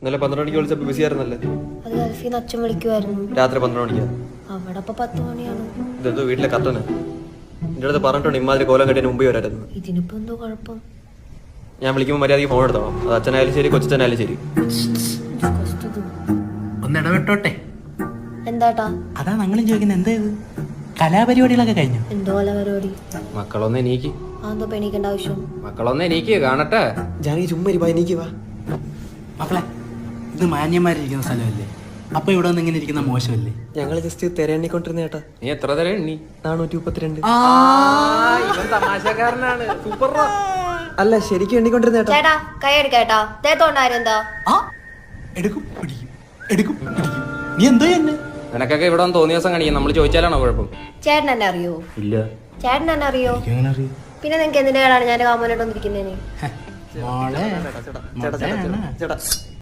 ഇന്നലെ 12 മണിക്ക് വിളിച്ചപ്പോ ബിസി ആയിരുന്നല്ലേ? അത് ഗൾഫിന്ന് അച്ഛൻ വിളിക്കുമായിരുന്നു. രാത്രി 12 മണിക്കാ? അവിടെ ഇപ്പൊ 10 മണിയാണ്. ഇതെന്തോ വീട്ടിലെ കത്തന് എന്റെ അടുത്ത് പറഞ്ഞിട്ടുണ്ട് ഇമാതിരി കോലം കെട്ടിന് മുമ്പേ വരായിരുന്നു. ഇതിനിപ്പോ എന്തോ കുഴപ്പം? ഞാൻ വിളിക്കുമ്പോൾ മര്യാദയ്ക്ക് ഫോൺ എടുത്തോളാം. അത് അച്ഛനായാലും ശരി കൊച്ചനായാലും ശരി. ഒന്ന് ഇടപെട്ടോട്ടെ. എന്താട്ടാ? അതാ ഞങ്ങളും ചോദിക്കുന്നത്, എന്താ ഇത് കലാപരിപാടികളൊക്കെ കഴിഞ്ഞു? എന്തോ അല്ല പരിപാടി. മക്കളൊന്ന് എനിക്ക് അതെന്തോ പെണിക്കേണ്ട ആവശ്യം? മക്കളൊന്ന് എനിക്ക് കാണട്ടെ. ജാനി ചുമ്മാ എനിക്ക് വാ മക്കളെ, ഇത് മാന്യന്മാരിരിക്കുന്ന സ്ഥലമല്ലേ, അപ്പൊ ഇവിടെ വന്ന് ഇങ്ങനെ ഇരിക്കുന്ന മോശമല്ലേ? ഞങ്ങൾ ജസ്റ്റ് തിരയണ്ണിക്കൊണ്ടിരുന്ന ചേട്ടാ. നീ എത്ര തര എണ്ണി? 432. തമാശക്കാരനാണ്. സൂപ്പർ. അല്ല ശരിക്കും എണ്ണിക്കൊണ്ടിരുന്ന ചേട്ടാ. ചേട്ടാ കൈ എടുക്കേട്ടാ. തേത്തോണ്ടാരെന്താ? എടുക്കും പിടിക്കും, എടുക്കും പിടിക്കും. നീ എന്തോ എന്നെ നിനക്കൊക്കെ ഇവിടെ വന്ന് തോന്നിയ ദിവസം കാണിക്കാം. നമ്മൾ ചോദിച്ചാലാണോ കുഴപ്പം? ചേട്ടൻ എന്നെ അറിയോ? ഇല്ല. ചേട്ടൻ എന്നെ അറിയോ? പിന്നെ നിങ്ങക്ക് എന്തിന്റെ കേടാണ് ഞാൻ കാമോനോട്ട് വന്നിരിക്കുന്നതിന്? മോളെ